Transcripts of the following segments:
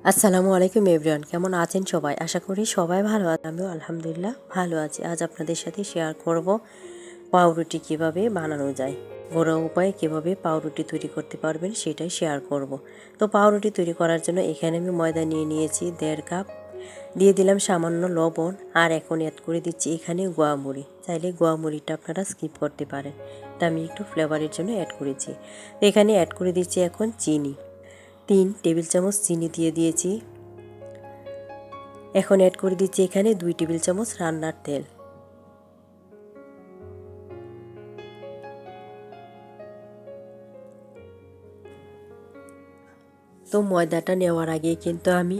আসসালামু আলাইকুম এভরিওয়ান, কেমন আছেন সবাই? আশা করি সবাই ভালো আছেন। আমিও আলহামদুলিল্লাহ ভালো আছি। আজ আপনাদের সাথে শেয়ার করব পাউরুটি কিভাবে বানানো যায়, ঘরোয়া উপায়ে কিভাবে পাউরুটি তৈরি করতে পারবেন সেটাই শেয়ার করব। তো পাউরুটি তৈরি করার জন্য এখানে আমি ময়দা নিয়ে নিয়েছি 1.5 কাপ, দিয়ে দিলাম সামান্য লবণ, আর এখন অ্যাড করে দিচ্ছি এখানে গোয়ামুড়ি। চাইলে গোয়ামুড়িটা আপনারা স্কিপ করতে পারেন, এটা আমি একটু ফ্লেভারের জন্য অ্যাড করেছি। তো এখানে অ্যাড করে দিচ্ছি এখন চিনি, 3 টেবিল চামচ চিনি দিয়ে দিয়েছি। এখন অ্যাড করে দিচ্ছি এখানে 2 টেবিল চামচ রান্নার তেল। তো ময়দাটা নেওয়ার আগে কিন্তু আমি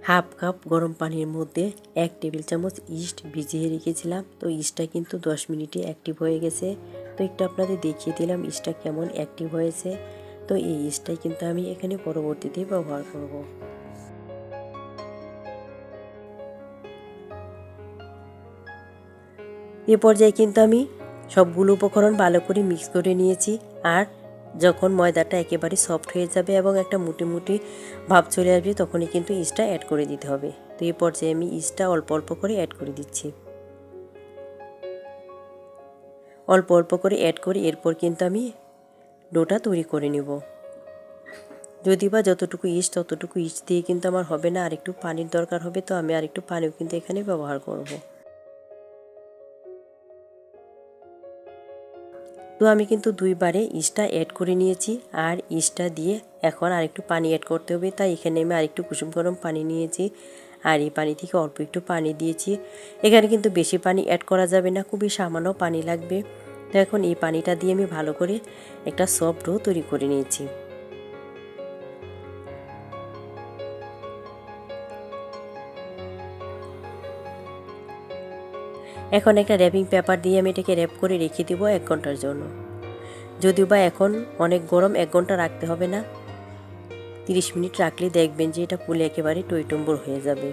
হাফ কাপ গরম পানির মধ্যে 1 টেবিল চামচ ইস্ট ভিজিয়ে রেখেছিলাম। তো ইস্টটা কিন্তু 10 মিনিটে অ্যাক্টিভ হয়ে গেছে। তো একটু আপনাদের দেখিয়ে দিলাম ইস্টটা কেমন অ্যাক্টিভ হয়েছে। তো এই ইস্টটাই কিন্তু আমি এখানে পরবর্তীতে ব্যবহার করব। এ পর্যায়ে কিন্তু আমি সবগুলো উপকরণ ভালো করে মিক্স করে নিয়েছি। আর যখন ময়দাটা একেবারে সফট হয়ে যাবে এবং একটা মুটি মুটি ভাব চলে আসবে, তখনই কিন্তু ইস্টটা অ্যাড করে দিতে হবে। তো এই পর্যায়ে আমি ইস্টটা অল্প অল্প করে অ্যাড করে দিচ্ছি। অল্প অল্প করে অ্যাড করে এরপর কিন্তু আমি ডোটা তৈরি করে নেব। যদি বা যতটুকু ইস্ট ততটুকু ইস্ট দিয়ে কিন্তু আমার হবে না, আর একটু পানির দরকার হবে। তো আমি আর একটু পানিও কিন্তু এখানে ব্যবহার করব। তো আমি কিন্তু 2 বারে ইস্টটা অ্যাড করে নিয়েছি, আর ইস্টটা দিয়ে এখন আরেকটু পানি অ্যাড করতে হবে। তাই এখানে আমি আরেকটু কুসুম গরম পানি নিয়েছি, আর এই পানি থেকে অল্প একটু পানি দিয়েছি। এখানে কিন্তু বেশি পানি অ্যাড করা যাবে না, খুবই সামান্য পানি লাগবে। তো এখন এই পানিটা দিয়ে আমি ভালো করে একটা সফট ডো তৈরি করে নিয়েছি। এখন একটা র্যাপিং পেপার দিয়ে আমি এটাকে র্যাপ করে রেখে দেবো 1 ঘন্টার জন্য। যদিও বা এখন অনেক গরম, 1 ঘন্টা রাখতে হবে না, 30 মিনিট রাখলে দেখবেন যে এটা ফুলে একেবারে টইটম্বুর হয়ে যাবে।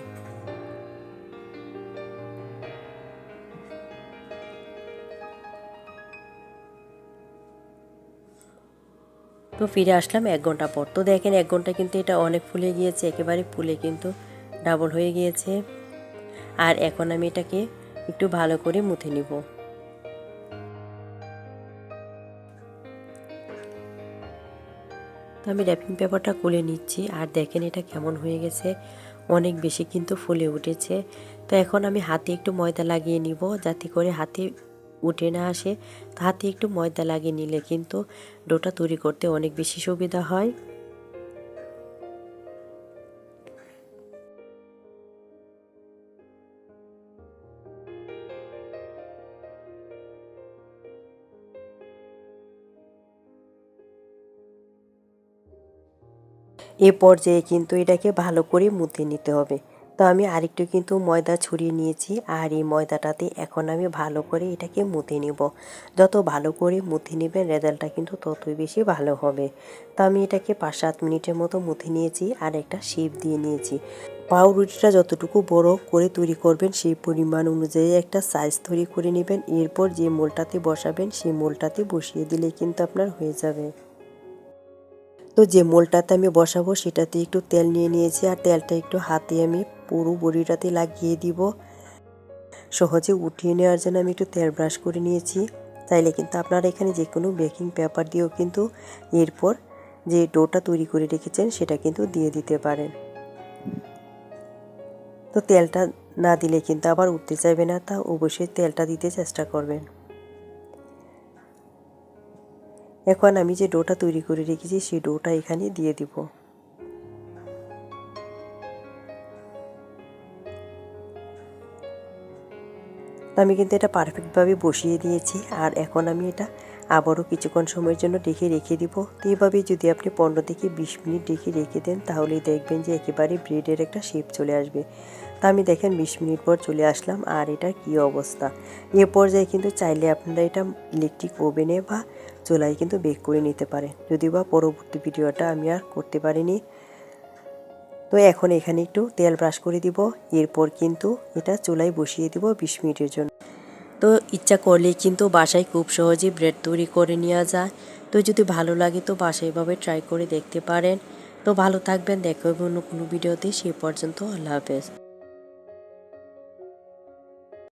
তো ফিরে আসলাম 1 ঘন্টা পর। তো দেখেন 1 ঘন্টা কিন্তু এটা অনেক ফুলে গিয়েছে, একেবারে ফুলে কিন্তু ডাবল হয়ে গিয়েছে। আর এখন আমি এটাকে একটু ভালো করে মুথে নিব। তো আমি র্যাপিং পেপারটা খুলে নিচ্ছি, আর দেখেন এটা কেমন হয়ে গেছে, অনেক বেশি কিন্তু ফুলে উঠেছে। তো এখন আমি হাতে একটু ময়দা লাগিয়ে নিব, যাতে করে হাতে উঠে না আসে। তো হাতে একটু ময়দা লাগিয়ে নিলে কিন্তু ডোটা তৈরি করতে অনেক বেশি সুবিধা হয়। এ পর্যায়ে কিন্তু এটাকে ভালো করে মুথে নিতে হবে। তো আমি আরেকটু কিন্তু ময়দা ছড়িয়ে নিয়েছি, আর এই ময়দাটাতে এখন আমি ভালো করে এটাকে মুথে নিব। যত ভালো করে মুথে নেবেন রেজাল্টটা কিন্তু ততই বেশি ভালো হবে। তো আমি এটাকে 5-7 মিনিটের মতো মুথে নিয়েছি, আর একটা শেপ দিয়ে নিয়েছি। পাউরুটিটা যতটুকু বড় করে তৈরি করবেন সেই পরিমাণ অনুযায়ী একটা সাইজ তৈরি করে নেবেন। এরপর যে মোলটাতে বসাবেন সেই মোলটাতে বসিয়ে দিলে কিন্তু আপনার হয়ে যাবে। তো যে মোলটাতে আমি বসাবো সেটাতে একটু তেল নিয়ে নিয়েছি, আর তেলটা একটু হাতে আমি পুরো বড়িটাতে লাগিয়ে দিব। সহজে উঠিয়ে নেওয়ার জন্য আমি একটু তেল ব্রাশ করে নিয়েছি। চাইলে কিন্তু আপনারা এখানে যে কোনো বেকিং পেপার দিয়েও কিন্তু এরপর যে ডোটা তৈরি করে রেখেছেন সেটা কিন্তু দিয়ে দিতে পারেন। তো তেলটা না দিলে কিন্তু আবার উঠতে চাইবে না, তা অবশ্যই তেলটা দিতে চেষ্টা করবেন। এখন আমি যে ডোটা তৈরি করে রেখেছি সেই ডোটা এখানে দিয়ে দিব। আমি কিন্তু এটা পারফেক্টভাবে বসিয়ে দিয়েছি, আর এখন আমি এটা আবারও কিছুক্ষণ সময়ের জন্য রেখে দিব। তো এইভাবে যদি আপনি 15 থেকে 20 মিনিট রেখে দেন, তাহলেই দেখবেন যে একেবারে ব্রেডের একটা শেপ চলে আসবে। তা আমি দেখেন 20 মিনিট পর চলে আসলাম, আর এটার কী অবস্থা। এ পর্যায়ে কিন্তু চাইলে আপনারা এটা ইলেকট্রিক ওভেনে বা চুলায় কিন্তু বেক করে নিতে পারেন, যদিও বা পরবর্তী ভিডিওটা আমি আর করতে পারিনি। তো এখন এখানে একটু তেল ব্রাশ করে দিব, এরপর কিন্তু এটা চুলায় বসিয়ে দিব 20 মিনিটের জন্য। তো ইচ্ছা করলেই কিন্তু বাসায় খুব সহজেই ব্রেড তৈরি করে নেওয়া যায়। তো যদি ভালো লাগে তো বাসায় এভাবে ট্রাই করে দেখতে পারেন। তো ভালো থাকবেন, দেখা হবে অন্য কোনো ভিডিওতে। সেই পর্যন্ত আল্লাহ হাফেজ।